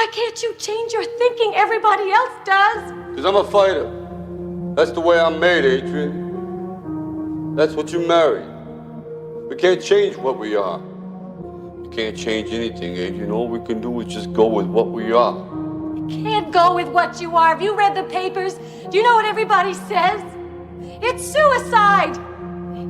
Why can't you change your thinking? Everybody else does. Because I'm a fighter. That's the way I'm made, Adrian. That's what you marry. We can't change what we are. We can't change anything, Adrian. All we can do is just go with what we are. You can't go with what you are. Have you read the papers? Do you know what everybody says? It's suicide.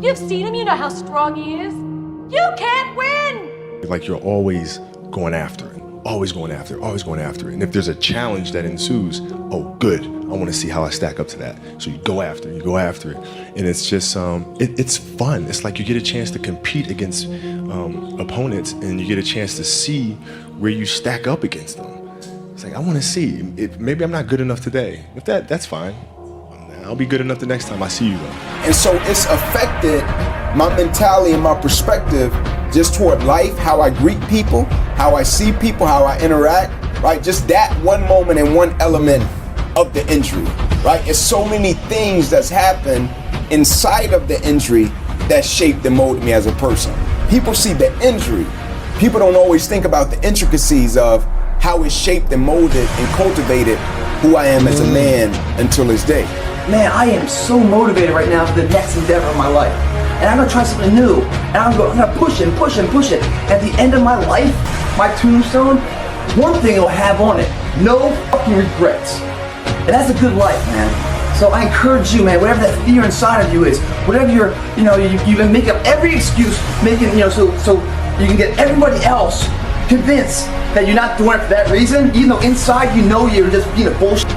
You've seen him. You know how strong he is. You can't win. Like you're always going after it, always going after it, always going after it. And if there's a challenge that ensues, oh, good, I want to see how I stack up to that. So you go after it, And it's just, it's fun. It's like you get a chance to compete against opponents, and you get a chance to see where you stack up against them. It's like, I want to see, maybe I'm not good enough today. If that's fine. I'll be good enough the next time I see you though. And so it's affected my mentality and my perspective just toward life, how I greet people, how I see people, how I interact, right? Just that one moment and one element of the injury, right? It's so many things that's happened inside of the injury that shaped and molded me as a person. People see the injury. People don't always think about the intricacies of how it shaped and molded and cultivated who I am as a man until this day. Man, I am so motivated right now for the next endeavor of my life. And I'm gonna try something new. And I'm gonna push and push and push it. At the end of my life, my tombstone, one thing it'll have on it: no fucking regrets. And that's a good life, man. So I encourage you, man, whatever that fear inside of you is, whatever you're, you can make up every excuse, so you can get everybody else convinced that you're not doing it for that reason, even though inside you're just being a bullshit.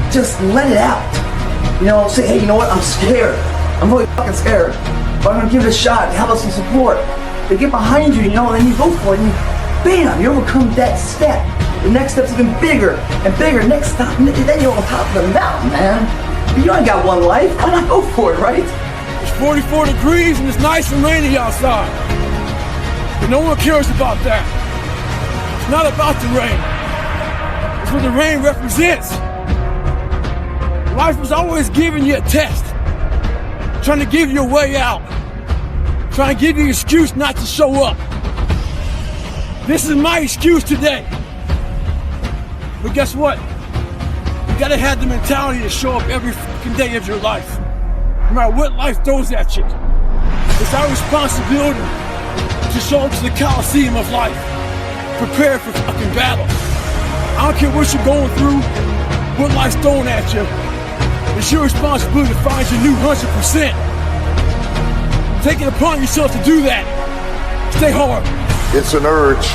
Just let it out. Say, hey, you know what? I'm scared. I'm really fucking scared. But I'm gonna give it a shot. How about some support? They get behind you, and then you go for it, and bam, you overcome that step. The next step's even bigger and bigger. Next step, then you're on top of the mountain, man. But you ain't got one life. Why not go for it, right? It's 44 degrees and it's nice and rainy outside. But no one cares about that. It's not about the rain. It's what the rain represents. Life was always giving you a test, trying to give you a way out, trying to give you an excuse not to show up. This is my excuse today. But guess what? You gotta have the mentality to show up every fucking day of your life, no matter what life throws at you. It's our responsibility to show up to the Coliseum of life, prepared for fucking battle. I don't care what you're going through, what life's throwing at you. It's your responsibility to find your new 100%. Take it upon yourself to do that. Stay hard. It's an urge.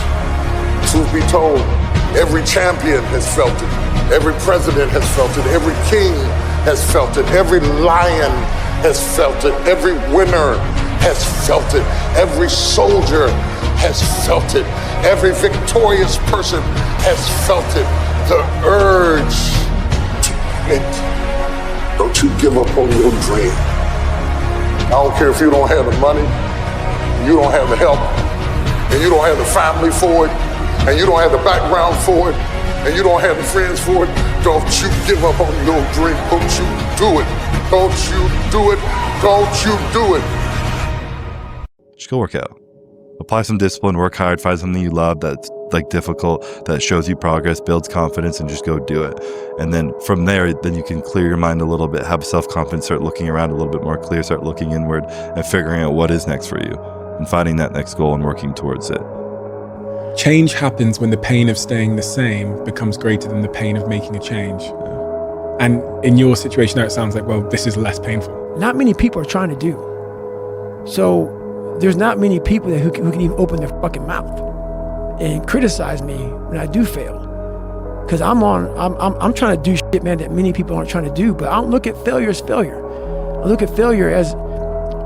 Truth be told, every champion has felt it. Every president has felt it. Every king has felt it. Every lion has felt it. Every winner has felt it. Every soldier has felt it. Every victorious person has felt it. The urge to commit. Don't you give up on your dream. I don't care if you don't have the money, you don't have the help, and you don't have the family for it, and you don't have the background for it, and you don't have the friends for it. Don't you give up on your dream. Don't you do it. Don't you do it. Don't you do it. Just go work out. Apply some discipline, work hard, find something you love that's like difficult, that shows you progress, builds confidence, and just go do it. And then from there, then you can clear your mind a little bit, have self-confidence, start looking around a little bit more clear, start looking inward and figuring out what is next for you and finding that next goal and working towards it. Change happens when the pain of staying the same becomes greater than the pain of making a change. And in your situation now, it sounds like, well, this is less painful. Not many people are trying to do. So there's not many people who can even open their fucking mouth and criticize me when I do fail. Because I'm trying to do shit, man, that many people aren't trying to do. But I don't look at failure as failure. I look at failure as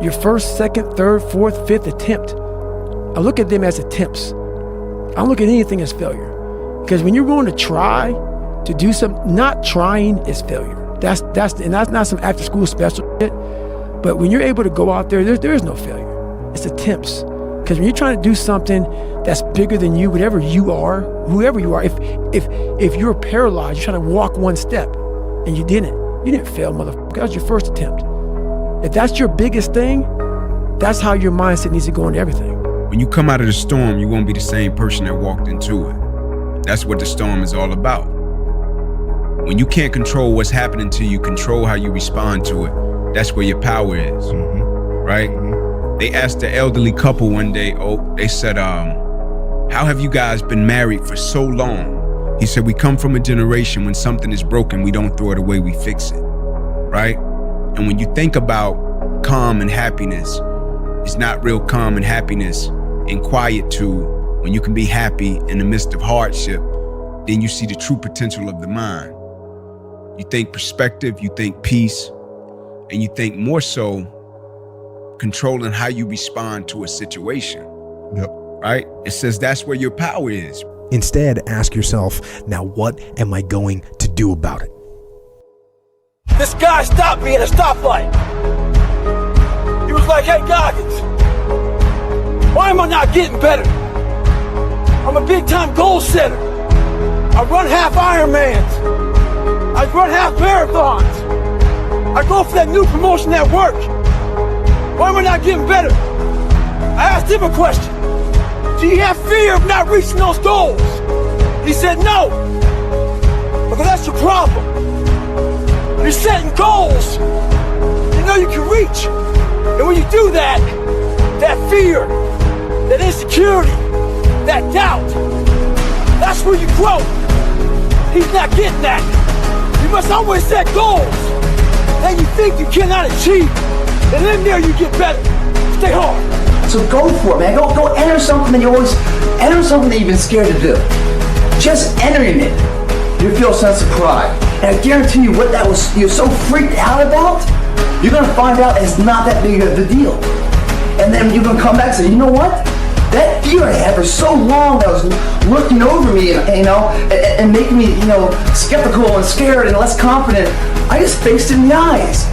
your first, second, third, fourth, fifth attempt. I look at them as attempts. I don't look at anything as failure. Because when you're going to try to do something, not trying is failure. That's not some after school special shit. But when you're able to go out there is no failure. It's attempts. Because when you're trying to do something that's bigger than you, whatever you are, whoever you are, if you're paralyzed, you're trying to walk one step and you didn't fail, motherfucker. That was your first attempt. If that's your biggest thing, that's how your mindset needs to go into everything. When you come out of the storm, you won't be the same person that walked into it. That's what the storm is all about. When you can't control what's happening to you, control how you respond to it. That's where your power is, right? They asked the elderly couple one day, they said, how have you guys been married for so long? He said, we come from a generation when something is broken, we don't throw it away, we fix it, right? And when you think about calm and happiness, it's not real calm and happiness and quietude. When you can be happy in the midst of hardship, then you see the true potential of the mind. You think perspective, you think peace, and you think more so controlling how you respond to a situation. Yep. Right? It says that's where your power is. Instead, ask yourself, now what am I going to do about it? This guy stopped me at a stoplight. He was like, hey, Goggins, why am I not getting better? I'm a big-time goal setter. I run half Ironmans. I run half marathons. I go for that new promotion at work. Why am I not getting better? I asked him a question. Do you have fear of not reaching those goals? He said no. Because that's your problem. You're setting goals you know you can reach. And when you do that, that fear, that insecurity, that doubt, that's where you grow. He's not getting that. You must always set goals that you think you cannot achieve. And then there you get better. Stay hard. So go for it, man. Go enter something that you've been scared to do. Just entering it, you feel a sense of pride. And I guarantee you what you're so freaked out about, you're gonna find out it's not that big of a deal. And then you're gonna come back and say, you know what? That fear I had for so long that was looking over me, and making me, skeptical and scared and less confident, I just faced it in the eyes.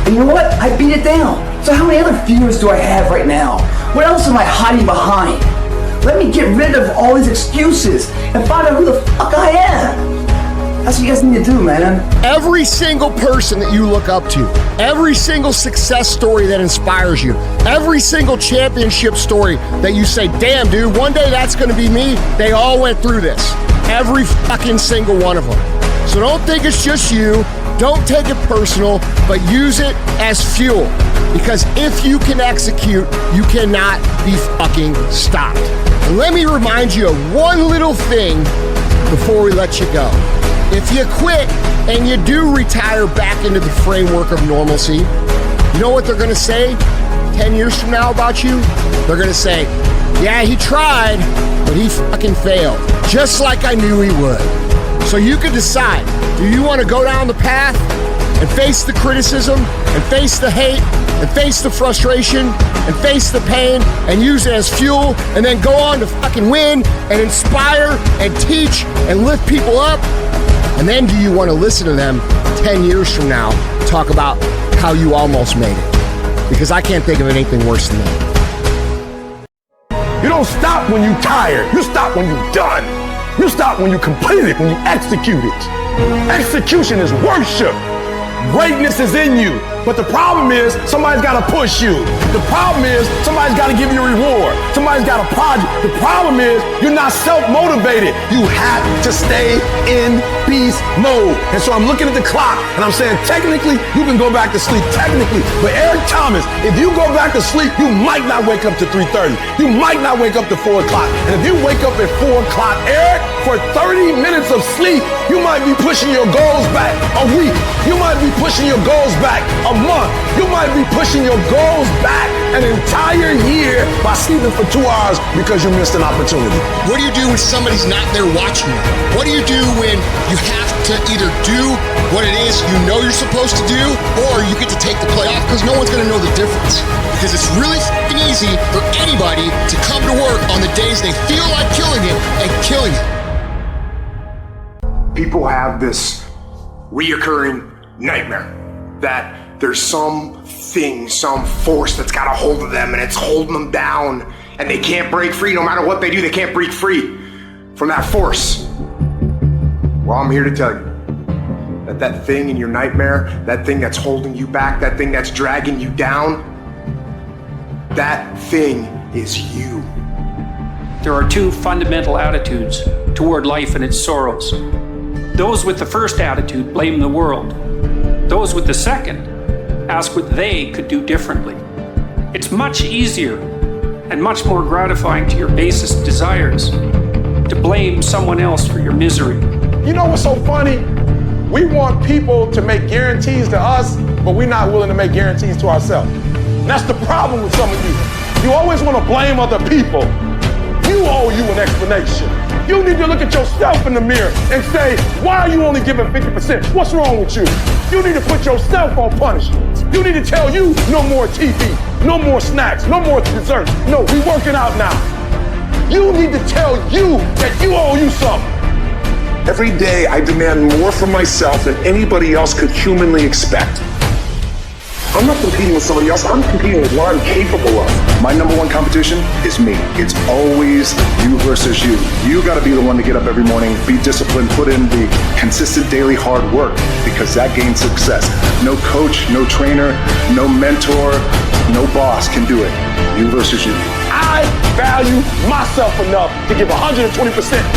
And you know what? I beat it down. So how many other fears do I have right now? What else am I hiding behind? Let me get rid of all these excuses and find out who the fuck I am. That's what you guys need to do, man. Every single person that you look up to, every single success story that inspires you, every single championship story that you say, damn, dude, one day that's gonna be me, they all went through this. Every fucking single one of them. So don't think it's just you. Don't take it personal, but use it as fuel. Because if you can execute, you cannot be fucking stopped. And let me remind you of one little thing before we let you go. If you quit and you do retire back into the framework of normalcy, you know what they're gonna say 10 years from now about you? They're gonna say, yeah, he tried, but he fucking failed. Just like I knew he would. So you can decide, do you want to go down the path and face the criticism and face the hate and face the frustration and face the pain and use it as fuel and then go on to fucking win and inspire and teach and lift people up? And then do you want to listen to them 10 years from now talk about how you almost made it? Because I can't think of anything worse than that. You don't stop when you're tired. You stop when you're done. You stop when you complete it, when you execute it. Execution is worship. Greatness is in you. But the problem is, somebody's got to push you. The problem is, somebody's got to give you a reward. Somebody's got a project. The problem is, you're not self-motivated. You have to stay in beast mode. And so I'm looking at the clock, and I'm saying, technically, you can go back to sleep. Technically. But Eric Thomas, if you go back to sleep, you might not wake up to 3:30. You might not wake up to 4 o'clock. And if you wake up at 4 o'clock, Eric, for 30 minutes of sleep, you might be pushing your goals back a week. You might be pushing your goals back a month. You might be pushing your goals back an entire year by sleeping for 2 hours because you missed an opportunity. What do you do when somebody's not there watching you? What do you do when you have to either do what it is you know you're supposed to do, or you get to take the play off because no one's going to know the difference? Because it's really f***ing easy for anybody to come to work on the days they feel like killing it and killing it. People have this reoccurring nightmare that there's something, some force that's got a hold of them and it's holding them down and they can't break free. No matter what they do, they can't break free from that force. Well, I'm here to tell you that that thing in your nightmare, that thing that's holding you back, that thing that's dragging you down, that thing is you. There are two fundamental attitudes toward life and its sorrows. Those with the first attitude blame the world. Those with the second ask what they could do differently. It's much easier and much more gratifying to your basest desires to blame someone else for your misery. You know what's so funny? We want people to make guarantees to us, but we're not willing to make guarantees to ourselves. And that's the problem with some of you. You always want to blame other people. You owe you an explanation. You need to look at yourself in the mirror and say, why are you only giving 50%? What's wrong with you? You need to put yourself on punishment. You need to tell you no more TV, no more snacks, no more dessert. No, we working out now. You need to tell you that you owe you something. Every day I demand more from myself than anybody else could humanly expect. I'm not competing with somebody else, I'm competing with what I'm capable of. My number one competition is me. It's always you versus you. You gotta be the one to get up every morning, be disciplined, put in the consistent daily hard work, because that gains success. No coach, no trainer, no mentor, no boss can do it. You versus you. I value myself enough to give 120%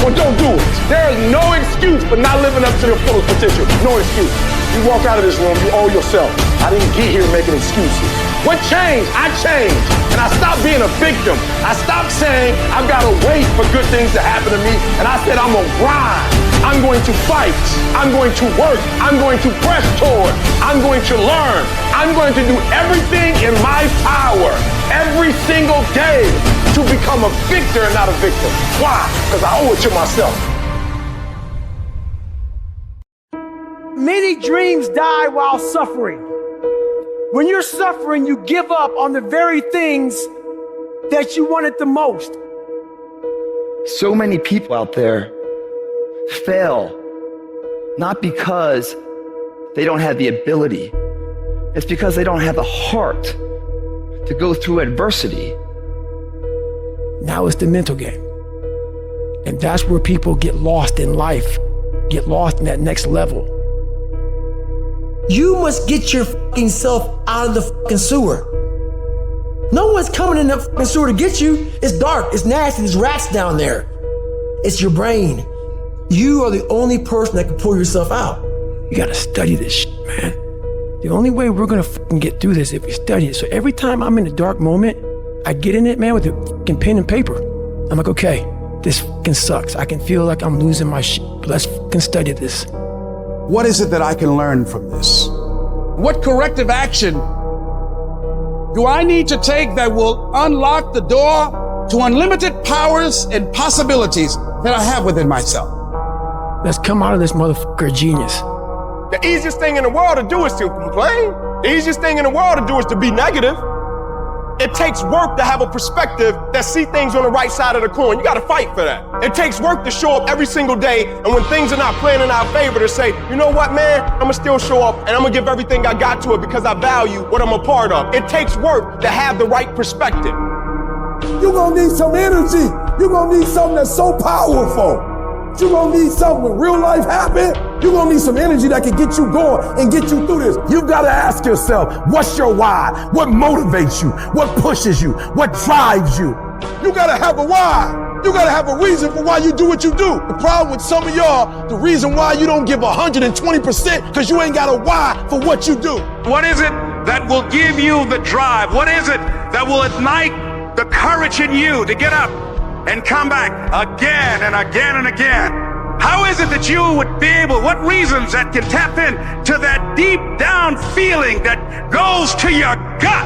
or don't do it. There is no excuse for not living up to your fullest potential. No excuse. You walk out of this room, you owe yourself. I didn't get here making excuses. What changed? I changed. And I stopped being a victim. I stopped saying I've got to wait for good things to happen to me. And I said I'm going to grind. I'm going to fight. I'm going to work. I'm going to press toward. I'm going to learn. I'm going to do everything in my power every single day to become a victor and not a victim. Why? Because I owe it to myself. Many dreams die while suffering. When you're suffering, you give up on the very things that you wanted the most. So many people out there fail, not because they don't have the ability. It's because they don't have the heart to go through adversity. Now it's the mental game. And that's where people get lost in life, get lost in that next level. You must get your fucking self out of the fucking sewer. No one's coming in that fucking sewer to get you. It's dark, it's nasty, there's rats down there. It's your brain. You are the only person that can pull yourself out. You gotta study this shit, man. The only way we're gonna fucking get through this is if we study it. So every time I'm in a dark moment, I get in it, man, with a fucking pen and paper. I'm like, okay, this fucking sucks. I can feel like I'm losing my shit. Let's fucking study this. What is it that I can learn from this? What corrective action do I need to take that will unlock the door to unlimited powers and possibilities that I have within myself? Let's come out of this motherfucker genius. The easiest thing in the world to do is to complain. The easiest thing in the world to do is to be negative. It takes work to have a perspective that see things on the right side of the coin. You gotta fight for that. It takes work to show up every single day, and when things are not playing in our favor, to say, you know what, man, I'm gonna still show up and I'm gonna give everything I got to it because I value what I'm a part of. It takes work to have the right perspective. You're gonna need some energy. You're gonna need something that's so powerful. You're gonna need something when real life happens. You're gonna need some energy that can get you going and get you through this. You've gotta ask yourself, what's your why? What motivates you? What pushes you? What drives you? You gotta have a why. You gotta have a reason for why you do what you do. The problem with some of y'all, the reason why you don't give 120% because you ain't got a why for what you do. What is it that will give you the drive? What is it that will ignite the courage in you to get up and come back again and again and again? How is it that you would be able, what reasons that can tap in to that deep down feeling that goes to your gut,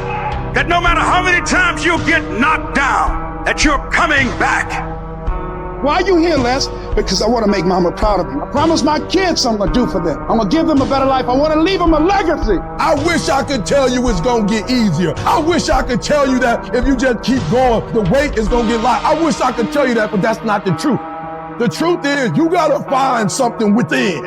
that no matter how many times you get knocked down, that you're coming back? Why are you here, Les? Because I want to make mama proud of me. I promised my kids something to do for them. I'm going to give them a better life. I want to leave them a legacy. I wish I could tell you it's gonna get easier. I wish I could tell you that if you just keep going, the weight is gonna get light. I wish I could tell you that, but that's not the truth. The truth is, you gotta find something within.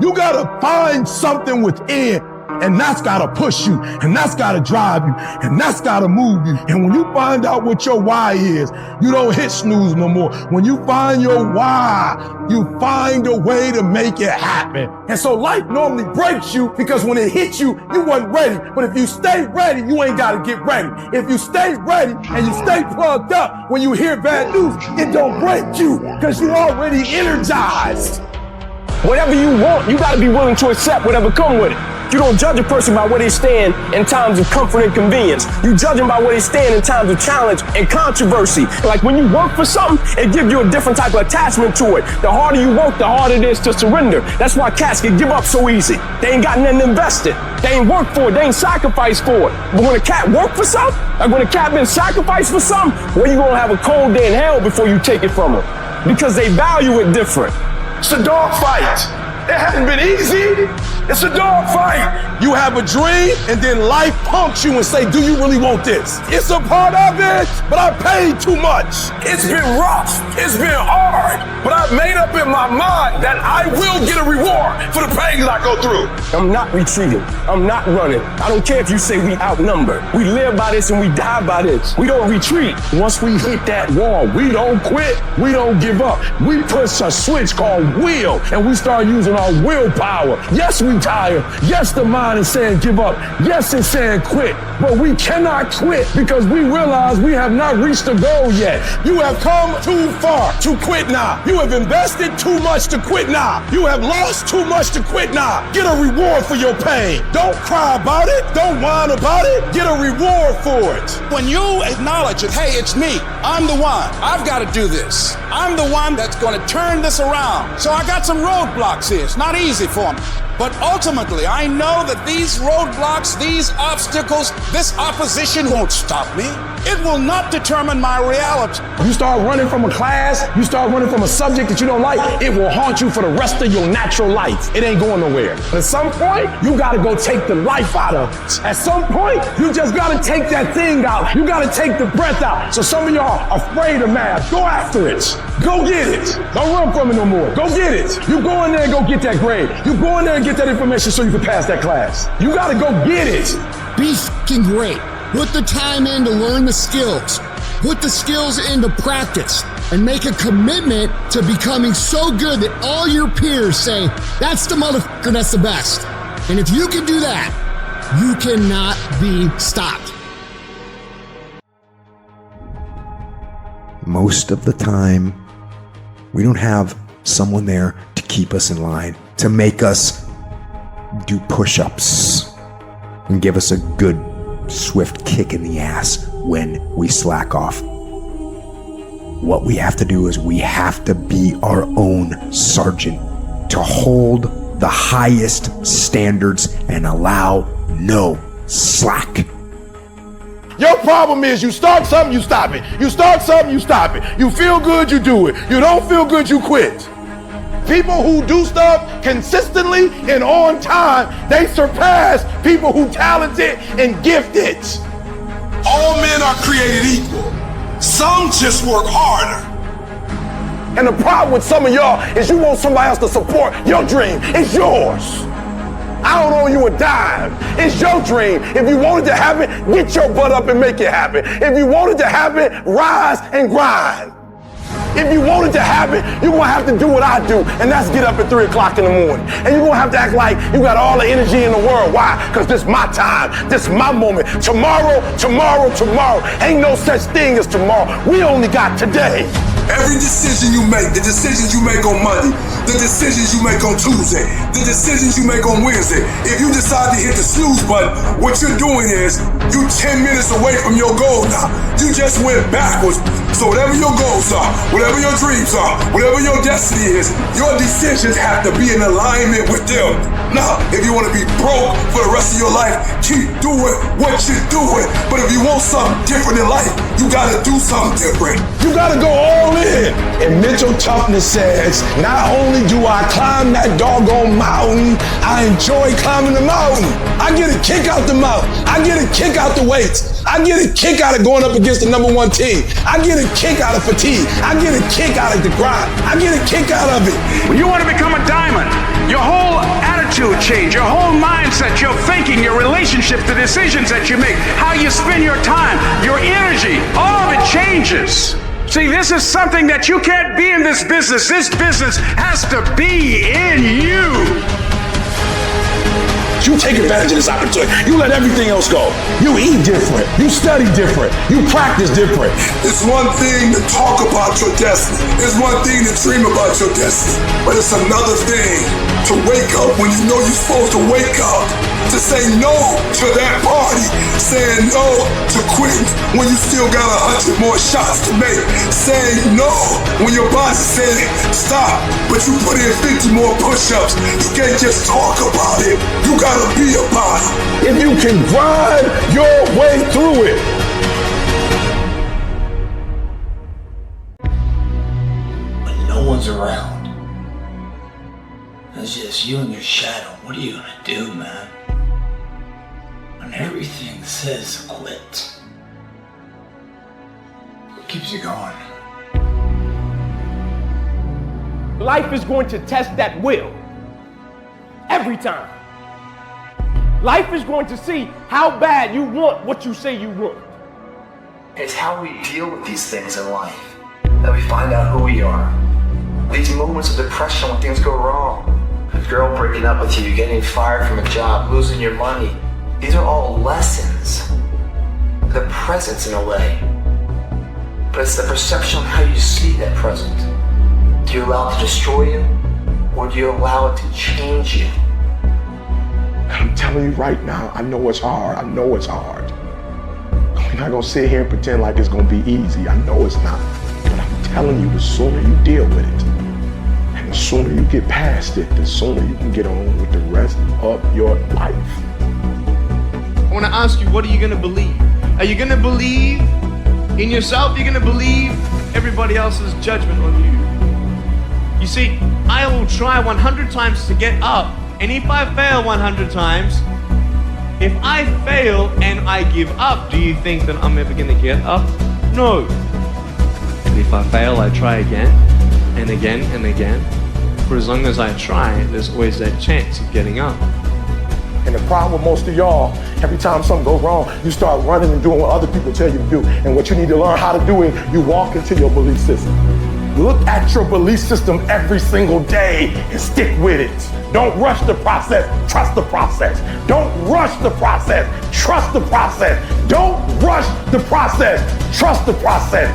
You gotta find something within And that's gotta push you, and that's gotta drive you, and that's gotta move you. And when you find out what your why is, you don't hit snooze no more. When you find your why, you find a way to make it happen. And so life normally breaks you because when it hits you, you wasn't ready. But if you stay ready, you ain't gotta get ready. If you stay ready and you stay plugged up, when you hear bad news, it don't break you because you already energized. Whatever you want, you gotta be willing to accept whatever come with it. You don't judge a person by where they stand in times of comfort and convenience. You judge them by where they stand in times of challenge and controversy. Like when you work for something, it gives you a different type of attachment to it. The harder you work, the harder it is to surrender. That's why cats can give up so easy. They ain't got nothing invested. They ain't worked for it. They ain't sacrificed for it. But when a cat worked for something, like when a cat been sacrificed for something, well, you gonna have a cold day in hell before you take it from them. Because they value it different. It's a dog fight. It hasn't been easy. It's a dog fight. You have a dream and then life punks you and say, do you really want this? It's a part of it, but I paid too much. It's been rough. It's been hard, but I've made up in my mind that I will get a reward for the pain I go through. I'm not retreating. I'm not running. I don't care if you say we outnumber. We live by this and we die by this. We don't retreat. Once we hit that wall, we don't quit. We don't give up. We push a switch called will, and we start using our willpower. Yes, we tired. Yes, the mind is saying give up. Yes, it's saying quit. But we cannot quit because we realize we have not reached the goal yet. You have come too far to quit now. You have invested too much to quit now. You have lost too much to quit now. Get a reward for your pain. Don't cry about it. Don't whine about it. Get a reward for it. When you acknowledge it, hey, it's me. I'm the one. I've got to do this. I'm the one that's going to turn this around. So I got some roadblocks here. It's not easy for me. But ultimately, I know that these roadblocks, these obstacles, this opposition won't stop me. It will not determine my reality. You start running from a class, you start running from a subject that you don't like, it will haunt you for the rest of your natural life. It ain't going nowhere. But at some point, you gotta go take the life out of it. At some point, you just gotta take that thing out. You gotta take the breath out. So some of y'all are afraid of math. Go after it. Go get it. Don't run from it no more. Go get it. You go in there and go get that grade. You go in there and get that information so you can pass that class. You gotta go get it. Be f***ing great. Put the time in to learn the skills. Put the skills into practice and make a commitment to becoming so good that all your peers say, that's the motherfucker that's the best. And if you can do that, you cannot be stopped. Most of the time, we don't have someone there to keep us in line, to make us do push-ups and give us a good, swift kick in the ass when we slack off. What we have to do is we have to be our own sergeant, to hold the highest standards and allow no slack. Your problem is you start something, you stop it. You start something, you stop it. You feel good, you do it. You don't feel good, you quit. People who do stuff consistently and on time, they surpass people who talented and gifted. All men are created equal. Some just work harder. And the problem with some of y'all is you want somebody else to support your dream. It's yours. I don't owe you a dime. It's your dream. If you want it to happen, get your butt up and make it happen. If you want it to happen, rise and grind. If you want it to happen, you're going to have to do what I do, and that's get up at 3 o'clock in the morning. And you're going to have to act like you got all the energy in the world. Why? Because this is my time. This is my moment. Tomorrow. Ain't no such thing as tomorrow. We only got today. Every decision you make, the decisions you make on Monday, the decisions you make on Tuesday, the decisions you make on Wednesday, if you decide to hit the snooze button, what you're doing is you 10 minutes away from your goal now. You just went backwards. So whatever your goals are, whatever your dreams are, whatever your destiny is, your decisions have to be in alignment with them. Now, if you want to be broke for the rest of your life, keep doing what you're doing. But if you want something different in life, you got to do something different. You got to go all in. And mental toughness says, not only do I climb that doggone mountain, I enjoy climbing the mountain. I get a kick out the mountain. I get a kick out the weights. I get a kick out of going up against the number one team. I get a kick out of fatigue. I get a kick out of the grind. I get a kick out of it. When you want to become a diamond, your whole attitude attitude change, your whole mindset, your thinking, your relationship, the decisions that you make, how you spend your time, your energy, all of it changes. See, this is something that you can't be in this business. This business has to be in you. You take advantage of this opportunity. You let everything else go. You eat different. You study different. You practice different. It's one thing to talk about your destiny. It's one thing to dream about your destiny. But it's another thing to wake up when you know you're supposed to wake up, to say no to that party, saying no to quitting when you still got 100 more shots to make, saying no when your boss is saying stop, but you put in 50 more push-ups. You can't just talk about it. You gotta be about it. If you can grind your way through it. When no one's around, it's just you and your shadow. What are you gonna do, man? When everything says quit, what keeps you going? Life is going to test that will. Every time. Life is going to see how bad you want what you say you want. It's how we deal with these things in life that we find out who we are. These moments of depression when things go wrong. A girl breaking up with you, getting fired from a job, losing your money. These are all lessons. The presence in a way. But it's the perception of how you see that present. Do you allow it to destroy you? Or do you allow it to change you? I'm telling you right now, I know it's hard. I know it's hard. We're not gonna sit here and pretend like it's gonna be easy. I know it's not. But I'm telling you, the sooner you deal with it, and the sooner you get past it, the sooner you can get on with the rest of your life. I want to ask you, what are you going to believe? Are you going to believe in yourself? Are you going to believe everybody else's judgment on you? You see, I will try 100 times to get up, and if I fail 100 times, if I fail and I give up, do you think that I'm ever going to get up? No. And if I fail, I try again and again and again. For as long as I try, there's always that chance of getting up. And the problem with most of y'all, every time something goes wrong, you start running and doing what other people tell you to do. And what you need to learn how to do is you walk into your belief system. Look at your belief system every single day and stick with it. Don't rush the process, trust the process. Don't rush the process, trust the process. Don't rush the process, trust the process.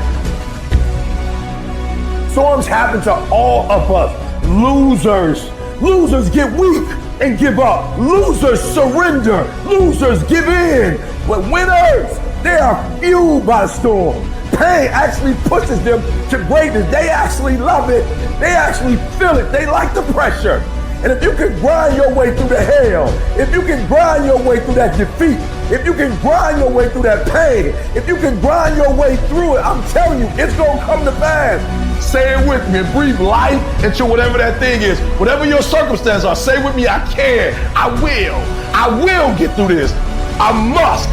Storms happen to all of us. Losers. Losers get weak and give up. Losers surrender. Losers give in. But winners, they are fueled by the storm. Pain actually pushes them to greatness. They actually love it. They actually feel it. They like the pressure. And if you can grind your way through the hell, if you can grind your way through that defeat, if you can grind your way through that pain, if you can grind your way through it, I'm telling you, it's gonna come to pass. Say it with me and breathe life into whatever that thing is. Whatever your circumstances are, say with me, I can, I will get through this. I must.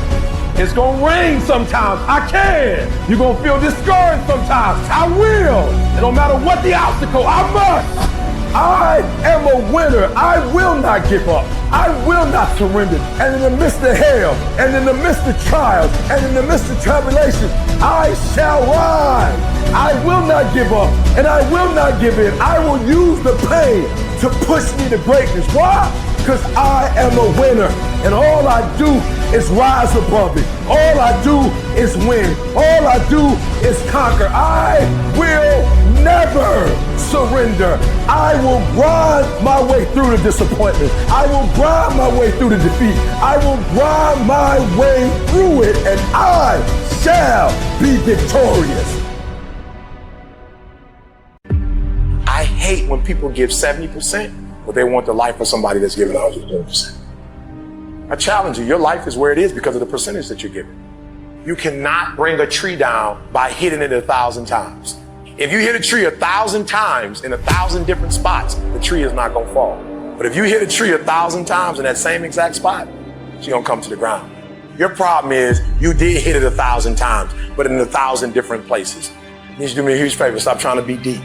It's gonna rain sometimes, I can. You're gonna feel discouraged sometimes, I will. And no matter what the obstacle, I must. I am a winner. I will not give up. I will not surrender. And in the midst of hell, and in the midst of trials, and in the midst of tribulation, I shall rise. I will not give up, and I will not give in. I will use the pain to push me to greatness. Why? Because I am a winner, and all I do is rise above it. All I do is win. All I do is conquer. I will never surrender. I will grind my way through the disappointment. I will grind my way through the defeat. I will grind my way through it, and I shall be victorious. I hate when people give 70%, but they want the life of somebody that's giving 100%. I challenge you, your life is where it is because of the percentage that you're giving. You cannot bring a tree down by hitting it 1,000 times. If you hit a tree 1,000 times in 1,000 different spots, the tree is not gonna fall. But if you hit a tree 1,000 times in that same exact spot, it's gonna come to the ground. Your problem is you did hit it 1,000 times, but in 1,000 different places. You need to do me a huge favor, stop trying to be deep.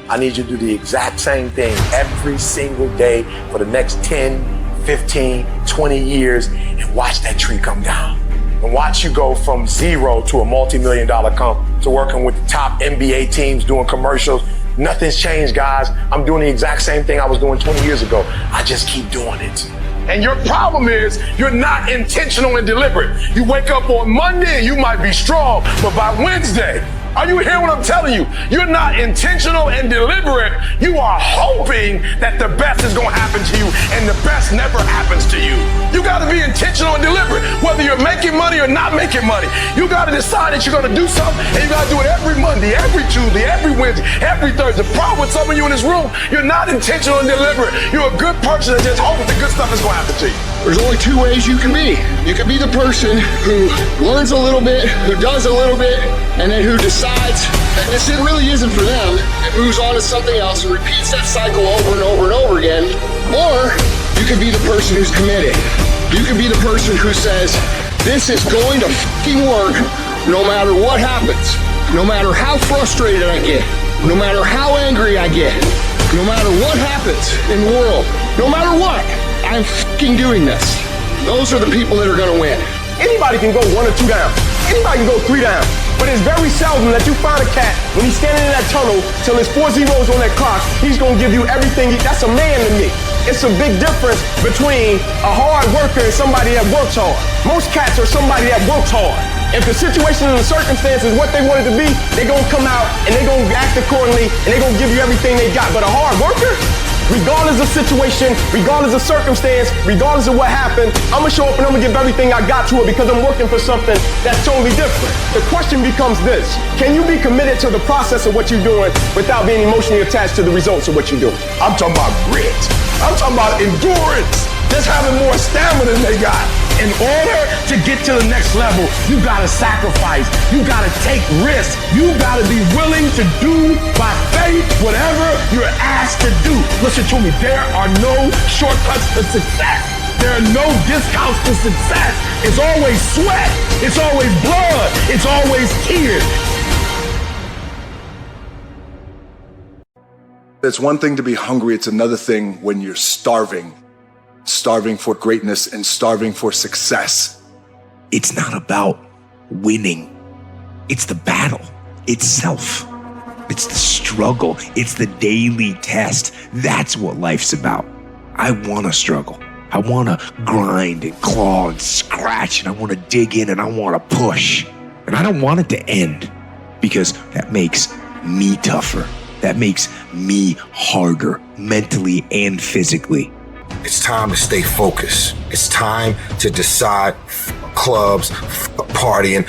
I need you to do the exact same thing every single day for the next 10, 15, 20 years and watch that tree come down. And watch you go from zero to a multi-million-dollar company to working with the top NBA teams doing commercials. Nothing's changed, guys. I'm doing the exact same thing I was doing 20 years ago. I just keep doing it. And your problem is you're not intentional and deliberate. You wake up on Monday and you might be strong, but by Wednesday, are you hearing what I'm telling you? You're not intentional and deliberate. You are hoping that the best is going to happen to you, and the best never happens to you. You got to be intentional and deliberate, whether you're making money or not making money. You got to decide that you're going to do something, and you got to do it every Monday, every Tuesday, every Wednesday, every Thursday. The problem with some of you in this room, you're not intentional and deliberate. You're a good person that just hopes the good stuff is going to happen to you. There's only two ways you can be. You can be the person who learns a little bit, who does a little bit, and then who decides that this really isn't for them and moves on to something else and repeats that cycle over and over and over again. Or you can be the person who's committed. You can be the person who says, this is going to fucking work no matter what happens, no matter how frustrated I get, no matter how angry I get, no matter what happens in the world, no matter what, I'm fucking doing this. Those are the people that are gonna win. Anybody can go 1 or 2 down. Anybody can go 3 down. But it's very seldom that you find a cat when he's standing in that tunnel till there's 4 zeros on that clock, he's gonna give you everything. That's a man to me. It's a big difference between a hard worker and somebody that works hard. Most cats are somebody that works hard. If the situation and the circumstances what they wanted to be, they're gonna come out and they're gonna act accordingly and they're gonna give you everything they got. But a hard worker, regardless of situation, regardless of circumstance, regardless of what happened, I'm gonna show up and I'm gonna give everything I got to it because I'm working for something that's totally different. The question becomes this: can you be committed to the process of what you're doing without being emotionally attached to the results of what you're doing? I'm talking about grit. I'm talking about endurance. Just having more stamina than they got. In order to get to the next level, you gotta sacrifice. You gotta take risks. You gotta be willing to do by faith whatever you're asked to do. Listen to me, there are no shortcuts to success. There are no discounts to success. It's always sweat. It's always blood. It's always tears. It's one thing to be hungry. It's another thing when you're starving. Starving for greatness and starving for success. It's not about winning. It's the battle itself. It's the struggle. It's the daily test. That's what life's about. I want to struggle. I want to grind and claw and scratch, and I want to dig in and I want to push. And I don't want it to end because that makes me tougher. That makes me harder mentally and physically. It's time to stay focused. It's time to decide clubs, partying,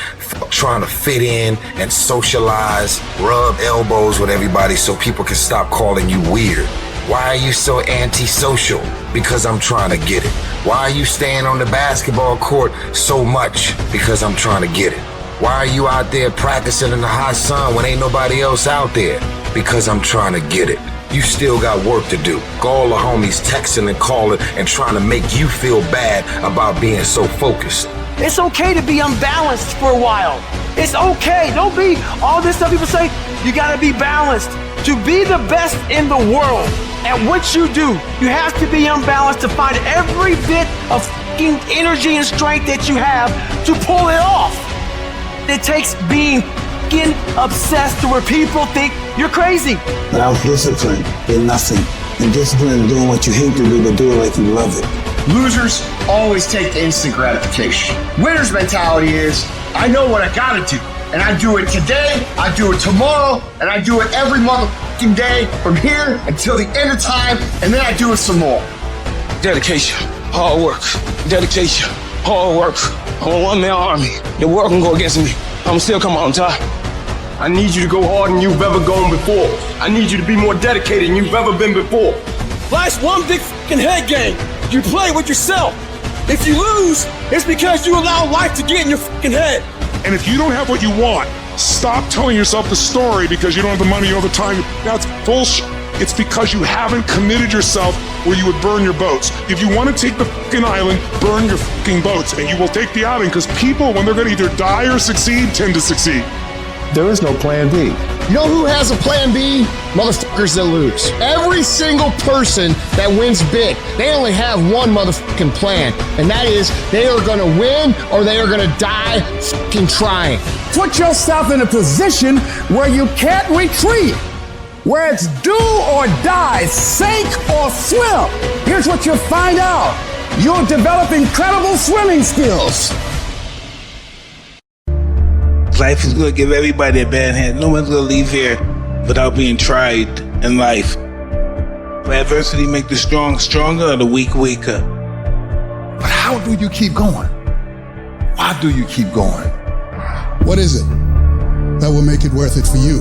trying to fit in and socialize, rub elbows with everybody so people can stop calling you weird. Why are you so antisocial? Because I'm trying to get it. Why are you staying on the basketball court so much? Because I'm trying to get it. Why are you out there practicing in the hot sun when ain't nobody else out there? Because I'm trying to get it. You still got work to do. All the homies texting and calling and trying to make you feel bad about being so focused. It's okay to be unbalanced for a while. It's okay. Don't be all this stuff people say. You gotta be balanced. To be the best in the world at what you do, you have to be unbalanced to find every bit of fucking energy and strength that you have to pull it off. It takes being fucking obsessed to where people think you're crazy. Without discipline, you're nothing. And discipline is doing what you hate to do, but do it like you love it. Losers always take the instant gratification. Winner's mentality is, I know what I gotta do. And I do it today, I do it tomorrow, and I do it every motherfucking day from here until the end of time, and then I do it some more. Dedication, hard work, dedication, hard work. I'm a one-man army. The world can go against me. I'm still come out on top. I need you to go harder than you've ever gone before. I need you to be more dedicated than you've ever been before. Life's one big fucking head game. You play with yourself. If you lose, it's because you allow life to get in your fucking head. And if you don't have what you want, stop telling yourself the story because you don't have the money all the time. That's bullshit. It's because you haven't committed yourself where you would burn your boats. If you want to take the fucking island, burn your fucking boats, and you will take the island because people, when they're going to either die or succeed, tend to succeed. There is no plan B. You know who has a plan B? Motherfuckers that lose. Every single person that wins big, they only have one motherfucking plan, and that is they are gonna win or they are gonna die fucking trying. Put yourself in a position where you can't retreat, where it's do or die, sink or swim. Here's what you'll find out. You'll develop incredible swimming skills. Life is going to give everybody a bad hand. No one's going to leave here without being tried in life. But adversity makes the strong stronger or the weak weaker. But how do you keep going? Why do you keep going? What is it that will make it worth it for you?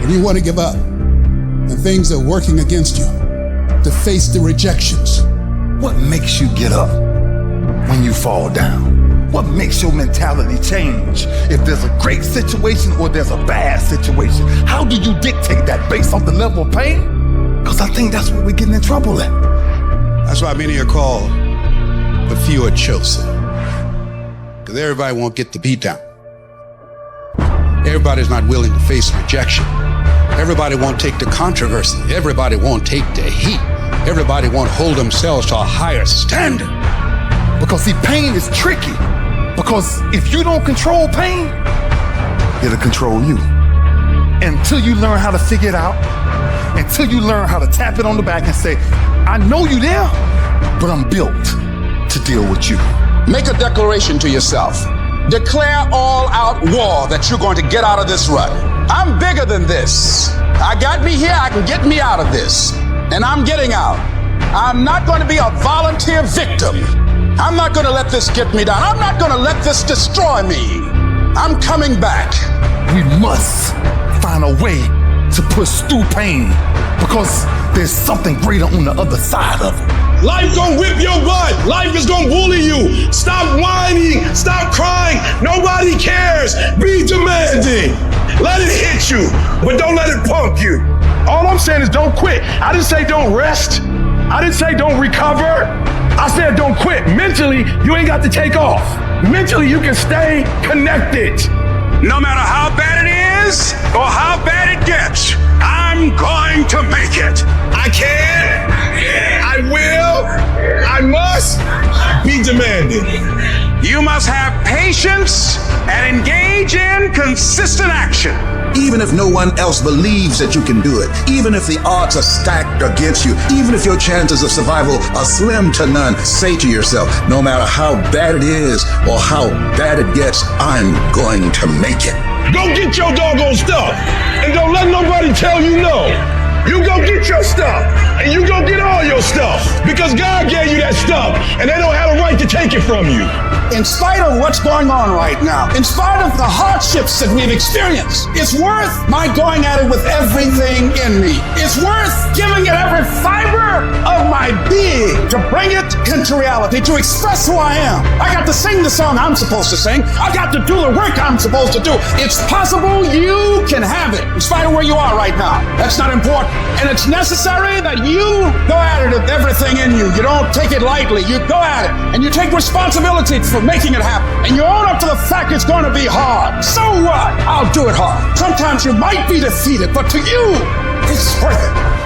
When you want to give up and things are working against you, to face the rejections. What makes you get up when you fall down? What makes your mentality change if there's a great situation or there's a bad situation? How do you dictate that based on the level of pain? Because I think that's where we're getting in trouble at. That's why many are called the few are chosen. Because everybody won't get the beat down. Everybody's not willing to face rejection. Everybody won't take the controversy. Everybody won't take the heat. Everybody won't hold themselves to a higher standard. Because see, pain is tricky. Because if you don't control pain, it'll control you. Until you learn how to figure it out, until you learn how to tap it on the back and say, I know you there, but I'm built to deal with you. Make a declaration to yourself. Declare all out war that you're going to get out of this rut. I'm bigger than this. I got me here, I can get me out of this. And I'm getting out. I'm not going to be a volunteer victim. I'm not going to let this get me down. I'm not going to let this destroy me. I'm coming back. We must find a way to push through pain because there's something greater on the other side of it. Life gonna whip your butt. Life is gonna bully you. Stop whining. Stop crying. Nobody cares. Be demanding. Let it hit you, but don't let it pump you. All I'm saying is don't quit. I didn't say don't rest. I didn't say don't recover. I said don't quit. Mentally, you ain't got to take off. Mentally, you can stay connected. No matter how bad it is or how bad it gets, I'm going to make it. I can, I will, I must be demanding. You must have patience and engage in consistent action. Even if no one else believes that you can do it, even if the odds are stacked against you, even if your chances of survival are slim to none, say to yourself, no matter how bad it is or how bad it gets, I'm going to make it. Go get your doggone stuff and don't let nobody tell you no. You go get your stuff and you go get all your stuff because God gave you that stuff and they don't have a right to take it from you. In spite of what's going on right now, in spite of the hardships that we've experienced, it's worth my going at it with everything in me. It's worth giving it every fiber of my being to bring it into reality, to express who I am. I got to sing the song I'm supposed to sing. I got to do the work I'm supposed to do. It's possible you can have it in spite of where you are right now. That's not important. And it's necessary that you go at it with everything in you. You don't take it lightly. You go at it and you take responsibility for making it happen. And you own up to the fact it's going to be hard. So what? I'll do it hard. Sometimes you might be defeated, but to you, it's worth it.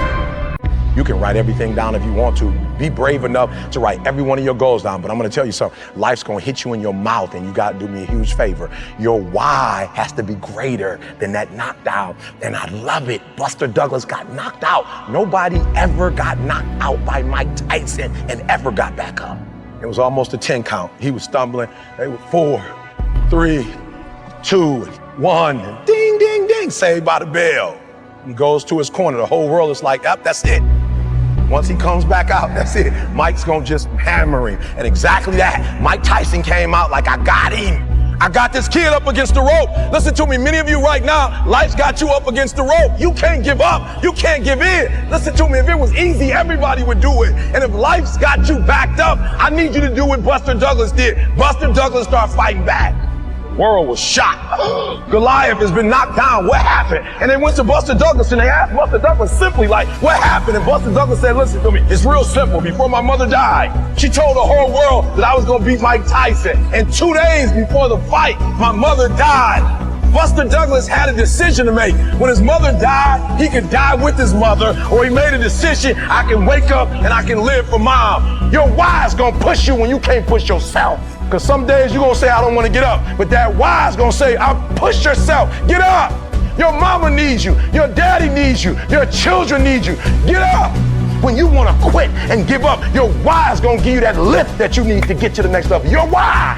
You can write everything down if you want to. Be brave enough to write every one of your goals down. But I'm going to tell you something. Life's going to hit you in your mouth, and you got to do me a huge favor. Your why has to be greater than that knockdown. And I love it. Buster Douglas got knocked out. Nobody ever got knocked out by Mike Tyson and ever got back up. It was almost a 10 count. He was stumbling. They were 4, 3, 2, 1. And ding, ding, ding. Saved by the bell. He goes to his corner. The whole world is like, up, that's it. Once he comes back out, that's it. Mike's gonna just hammer him. And exactly that. Mike Tyson came out like, I got him. I got this kid up against the rope. Listen to me, many of you right now, life's got you up against the rope. You can't give up. You can't give in. Listen to me, if it was easy, everybody would do it. And if life's got you backed up, I need you to do what Buster Douglas did. Buster Douglas started fighting back. World was shocked. Goliath has been knocked down. What happened? And they went to Buster Douglas and they asked Buster Douglas simply like, what happened? And Buster Douglas said, listen to me, it's real simple. Before my mother died, she told the whole world that I was gonna beat Mike Tyson. And 2 days before the fight, my mother died. Buster Douglas had a decision to make. When his mother died, he could die with his mother, or he made a decision, I can wake up and I can live for mom. Your why is gonna push you when you can't push yourself. Because some days you're gonna say, I don't wanna get up. But that why is gonna say, push yourself, get up. Your mama needs you, your daddy needs you, your children need you. Get up. When you wanna quit and give up, your why is gonna give you that lift that you need to get to the next level. Your why.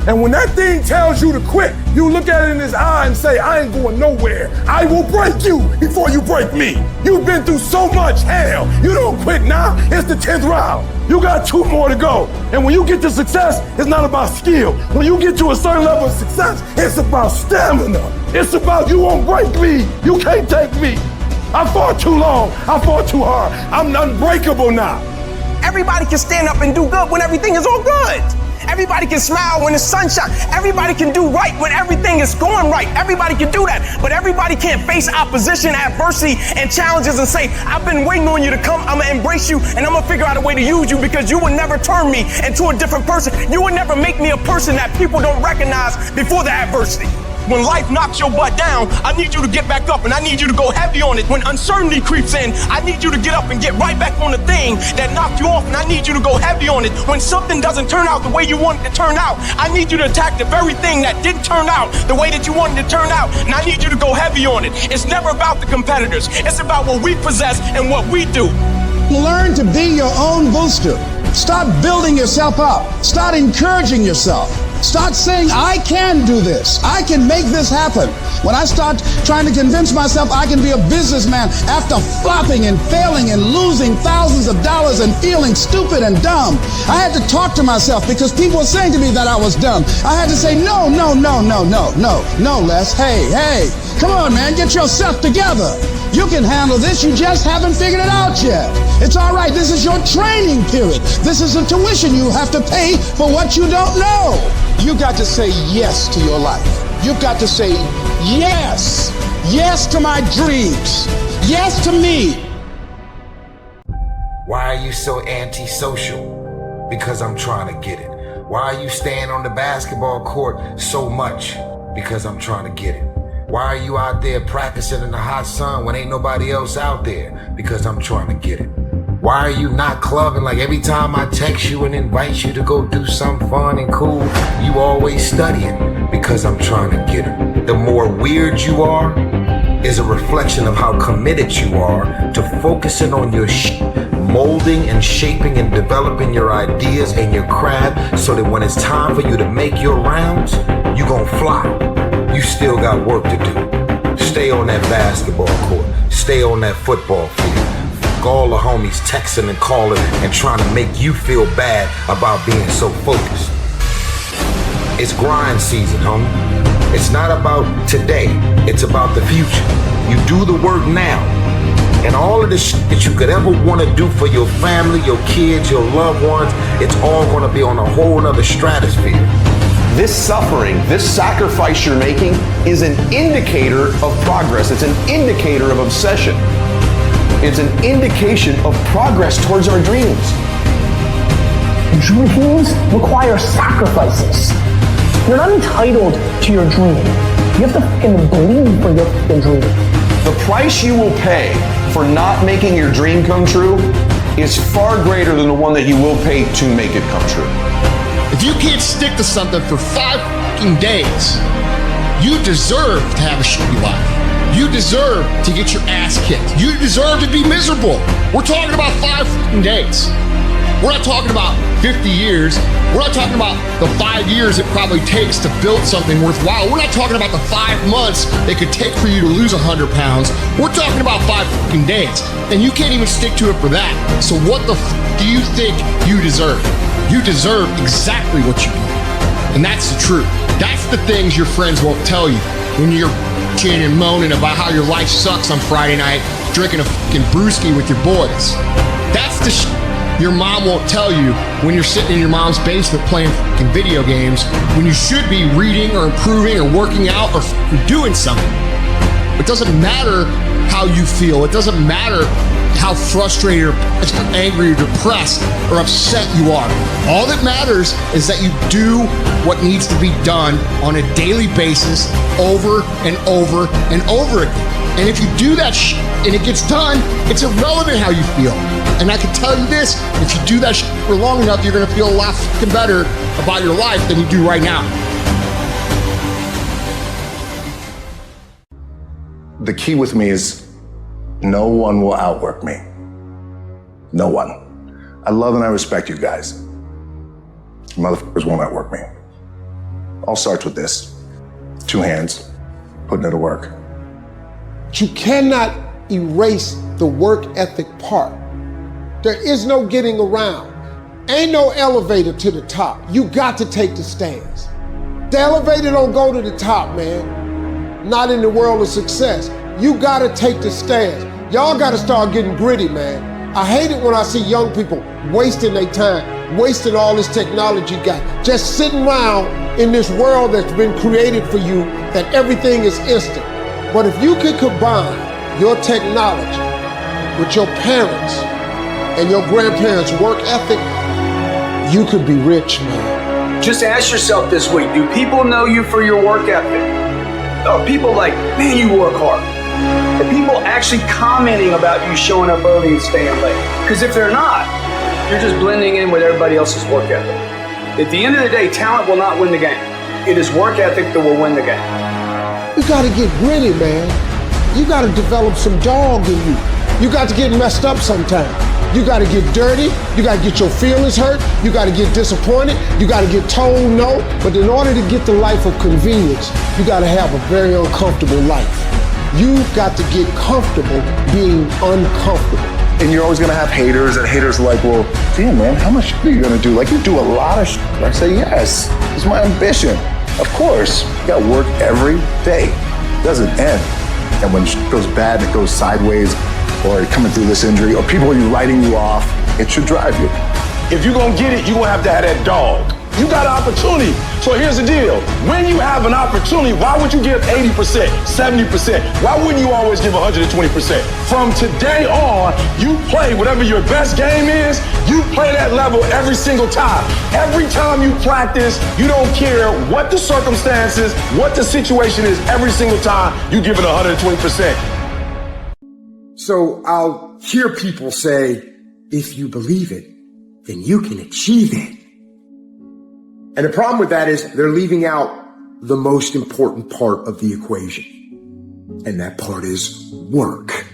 And when that thing tells you to quit, you look at it in his eye and say, I ain't going nowhere. I will break you before you break me. You've been through so much hell. You don't quit now. It's the 10th round. You got 2 more to go. And when you get to success, it's not about skill. When you get to a certain level of success, it's about stamina. It's about you won't break me. You can't take me. I fought too long. I fought too hard. I'm unbreakable now. Everybody can stand up and do good when everything is all good. Everybody can smile when the sun shines. Everybody can do right when everything is going right. Everybody can do that. But everybody can't face opposition, adversity, and challenges and say, I've been waiting on you to come. I'm going to embrace you, and I'm going to figure out a way to use you because you would never turn me into a different person. You would never make me a person that people don't recognize before the adversity. When life knocks your butt down, I need you to get back up and I need you to go heavy on it. When uncertainty creeps in, I need you to get up and get right back on the thing that knocked you off, and I need you to go heavy on it. When something doesn't turn out the way you want it to turn out, I need you to attack the very thing that didn't turn out the way that you wanted to turn out, and I need you to go heavy on it. It's never about the competitors. It's about what we possess and what we do. Learn to be your own booster. Start building yourself up. Start encouraging yourself. Start saying, I can do this. I can make this happen. When I start trying to convince myself I can be a businessman after flopping and failing and losing thousands of dollars and feeling stupid and dumb, I had to talk to myself because people were saying to me that I was dumb. I had to say, no, Les. Hey, come on, man, get yourself together. You can handle this, you just haven't figured it out yet. It's all right, this is your training period. This is the tuition you have to pay for what you don't know. You got to say yes to your life. You've got to say yes. Yes to my dreams. Yes to me. Why are you so antisocial? Because I'm trying to get it. Why are you staying on the basketball court so much? Because I'm trying to get it. Why are you out there practicing in the hot sun when ain't nobody else out there? Because I'm trying to get it. Why are you not clubbing like every time I text you and invite you to go do something fun and cool, you always studying? Because I'm trying to get it. The more weird you are is a reflection of how committed you are to focusing on your molding and shaping and developing your ideas and your craft so that when it's time for you to make your rounds, you gonna fly. You still got work to do. Stay on that basketball court. Stay on that football field. All the homies texting and calling and trying to make you feel bad about being so focused. It's grind season, homie. It's not about today. It's about the future. You do the work now. And all of the shit that you could ever want to do for your family, your kids, your loved ones, it's all going to be on a whole nother stratosphere. This suffering, this sacrifice you're making is an indicator of progress. It's an indicator of obsession. It's an indication of progress towards our dreams. Dreams require sacrifices. You're not entitled to your dream. You have to fucking believe for your fucking dream. The price you will pay for not making your dream come true is far greater than the one that you will pay to make it come true. If you can't stick to something for 5 fucking days, you deserve to have a shitty life. You deserve to get your ass kicked. You deserve to be miserable. We're talking about 5 fucking days. We're not talking about 50 years. We're not talking about the 5 years it probably takes to build something worthwhile. We're not talking about the 5 months it could take for you to lose 100 pounds. We're talking about 5 fucking days. And you can't even stick to it for that. So what the do you think you deserve? You deserve exactly what you want. And that's the truth. That's the things your friends won't tell you when you're bitching and moaning about how your life sucks on Friday night, drinking a fucking brewski with your boys. That's the shit your mom won't tell you when you're sitting in your mom's basement playing fucking video games when you should be reading or improving or working out or doing something. It doesn't matter how you feel. It doesn't matter how frustrated or angry or depressed or upset you are. All that matters is that you do what needs to be done on a daily basis over and over and over again. And if you do that and it gets done, it's irrelevant how you feel. And I can tell you this, if you do that for long enough, you're gonna feel a lot fucking better about your life than you do right now. The key with me is no one will outwork me. No one. I love and I respect you guys. Motherfuckers won't outwork me. All starts with this. 2 hands, putting it to work. You cannot erase the work ethic part. There is no getting around. Ain't no elevator to the top. You got to take the stairs. The elevator don't go to the top, man. Not in the world of success. You gotta take the stairs. Y'all gotta start getting gritty, man. I hate it when I see young people wasting their time, wasting all this technology got, just sitting around in this world that's been created for you, that everything is instant. But if you could combine your technology with your parents and your grandparents' work ethic, you could be rich, man. Just ask yourself this week, do people know you for your work ethic? Are people like, man, you work hard? Are people actually commenting about you showing up early and staying late? Because if they're not, you're just blending in with everybody else's work ethic. At the end of the day, talent will not win the game. It is work ethic that will win the game. You gotta get gritty, man. You gotta develop some dog in you. You got to get messed up sometimes. You gotta get dirty. You gotta get your feelings hurt. You gotta get disappointed. You gotta get told no. But in order to get the life of convenience, you gotta have a very uncomfortable life. You got to get comfortable being uncomfortable. And you're always gonna have haters, and haters are like, well, damn man, how much are you gonna do? Like, you do a lot of shit. I say, yes, it's my ambition. Of course, you gotta work every day. It doesn't end. And when shit goes bad, it goes sideways, or you're coming through this injury, or people are writing you off, it should drive you. If you're gonna get it, you're gonna have to have that dog. You got an opportunity. So here's the deal. When you have an opportunity, why would you give 80%, 70%? Why wouldn't you always give 120%? From today on, you play whatever your best game is, you play that level every single time. Every time you practice, you don't care what the circumstances, what the situation is, every single time, you give it 120%. So I'll hear people say, if you believe it, then you can achieve it. And the problem with that is they're leaving out the most important part of the equation. And that part is work,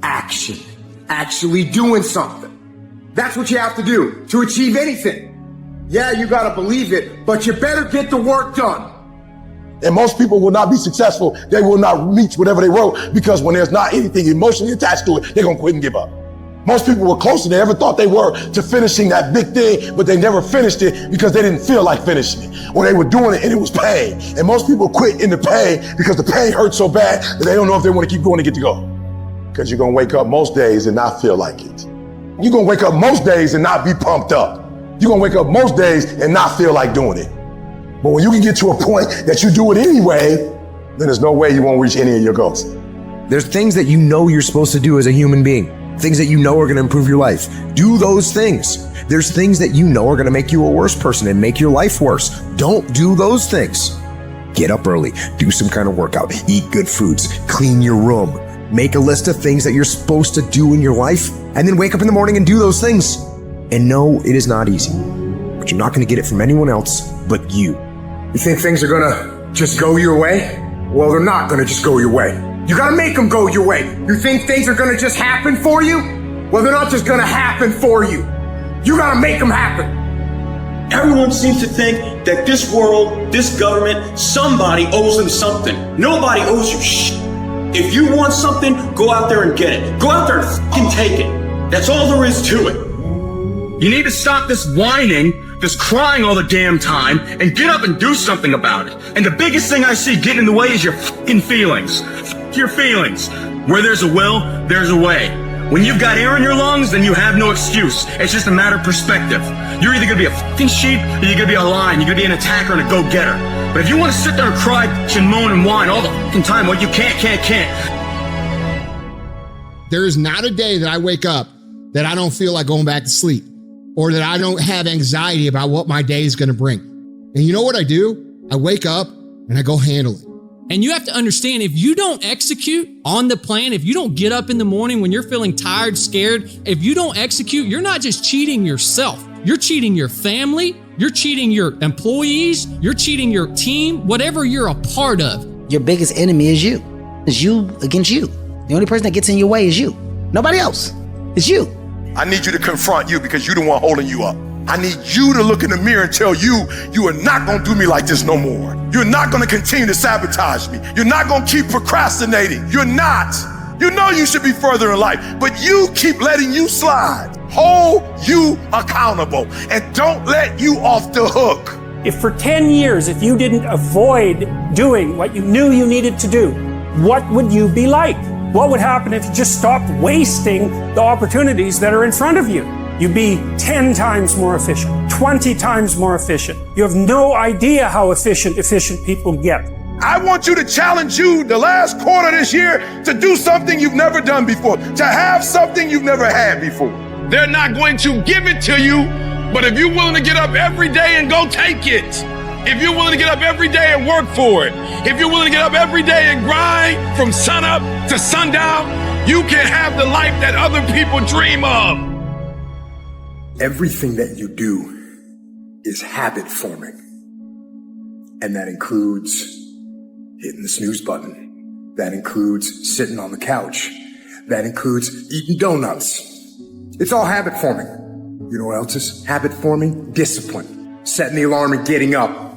action, actually doing something. That's what you have to do to achieve anything. Yeah, you gotta believe it, but you better get the work done. And most people will not be successful. They will not reach whatever they wrote, because when there's not anything emotionally attached to it, they're gonna quit and give up. Most people were closer than they ever thought they were to finishing that big thing, but they never finished it because they didn't feel like finishing it. Or they were doing it and it was pain. And most people quit in the pain because the pain hurts so bad that they don't know if they want to keep going to get to go. Because you're going to wake up most days and not feel like it. You're going to wake up most days and not be pumped up. You're going to wake up most days and not feel like doing it. But when you can get to a point that you do it anyway, then there's no way you won't reach any of your goals. There's things that you know you're supposed to do as a human being. Things that you know are going to improve your life. Do those things. There's things that you know are going to make you a worse person and make your life worse. Don't do those things. Get up early, do some kind of workout, eat good foods, clean your room, make a list of things that you're supposed to do in your life, and then wake up in the morning and do those things. And no, it is not easy, but you're not going to get it from anyone else but you. You think things are going to just go your way? Well, they're not going to just go your way. You gotta make them go your way. You think things are gonna just happen for you? Well, they're not just gonna happen for you. You gotta make them happen. Everyone seems to think that this world, this government, somebody owes them something. Nobody owes you shit. If you want something, go out there and get it. Go out there and fucking take it. That's all there is to it. You need to stop this whining, this crying all the damn time, and get up and do something about it. And the biggest thing I see getting in the way is your fucking feelings. F your feelings. Where there's a will, there's a way. When you've got air in your lungs, then you have no excuse. It's just a matter of perspective. You're either gonna be a fucking sheep, or you're gonna be a lion. You're gonna be an attacker and a go-getter. But if you want to sit there and cry and moan and whine all the fucking time, well, you can't. There is not a day that I wake up that I don't feel like going back to sleep or that I don't have anxiety about what my day is going to bring. And you know what I do? I wake up and I go handle it. And you have to understand, if you don't execute on the plan, if you don't get up in the morning when you're feeling tired, scared, if you don't execute, you're not just cheating yourself. You're cheating your family. You're cheating your employees. You're cheating your team, whatever you're a part of. Your biggest enemy is you. It's you against you. The only person that gets in your way is you. Nobody else. It's you. I need you to confront you because you're the one holding you up. I need you to look in the mirror and tell you, you are not gonna do me like this no more. You're not gonna continue to sabotage me. You're not gonna keep procrastinating. You're not. You know you should be further in life, but you keep letting you slide. Hold you accountable and don't let you off the hook. If for 10 years, if you didn't avoid doing what you knew you needed to do, what would you be like? What would happen if you just stopped wasting the opportunities that are in front of you? You'd be 10 times more efficient, 20 times more efficient. You have no idea how efficient people get. I want you to challenge you the last quarter this year to do something you've never done before, to have something you've never had before. They're not going to give it to you, but if you're willing to get up every day and go take it, if you're willing to get up every day and work for it, if you're willing to get up every day and grind from sunup to sundown, you can have the life that other people dream of. Everything that you do is habit forming. And that includes hitting the snooze button. That includes sitting on the couch. That includes eating donuts. It's all habit forming. You know what else is habit forming? Discipline. Setting the alarm and getting up.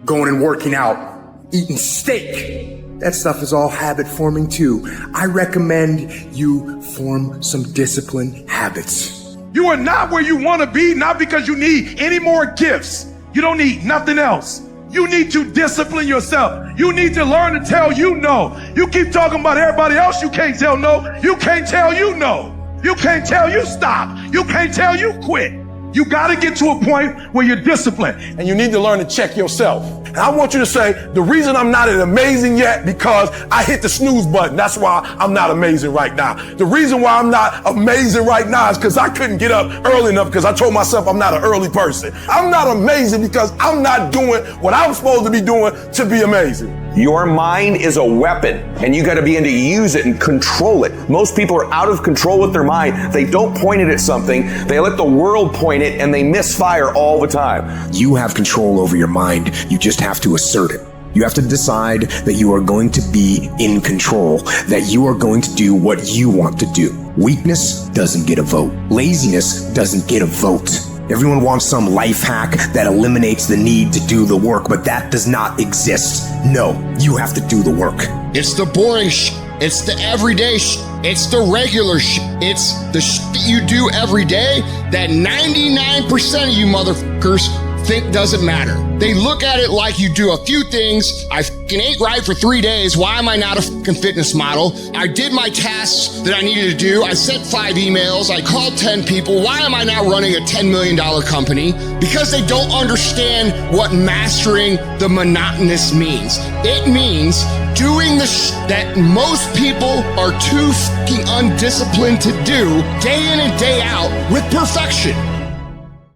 Going and working out. Eating steak. That stuff is all habit forming too. I recommend you form some disciplined habits. You are not where you want to be, not because you need any more gifts. You don't need nothing else. You need to discipline yourself. You need to learn to tell you no. You keep talking about everybody else you can't tell no. You can't tell you no. You can't tell you stop. You can't tell you quit. You got to get to a point where you're disciplined. And you need to learn to check yourself. And I want you to say, the reason I'm not amazing yet because I hit the snooze button. That's why I'm not amazing right now. The reason why I'm not amazing right now is because I couldn't get up early enough because I told myself I'm not an early person. I'm not amazing because I'm not doing what I'm supposed to be doing to be amazing. Your mind is a weapon, and you got to be able to use it and control it. Most people are out of control with their mind. They don't point it at something. They let the world point it, and they misfire all the time. You have control over your mind. You just have to assert it. You have to decide that you are going to be in control, that you are going to do what you want to do. Weakness doesn't get a vote. Laziness doesn't get a vote. Everyone wants some life hack that eliminates the need to do the work, but that does not exist. No, you have to do the work. It's the boring it's the everyday it's the regular it's the that you do every day that 99% of you motherfuckers think doesn't matter. They look at it like you do a few things. I fucking ate right for 3 days. Why am I not a fucking fitness model? I did my tasks that I needed to do. I sent 5 emails. I called 10 people. Why am I now running a $10 million company? Because they don't understand what mastering the monotonous means. It means doing the that most people are too fucking undisciplined to do day in and day out with perfection.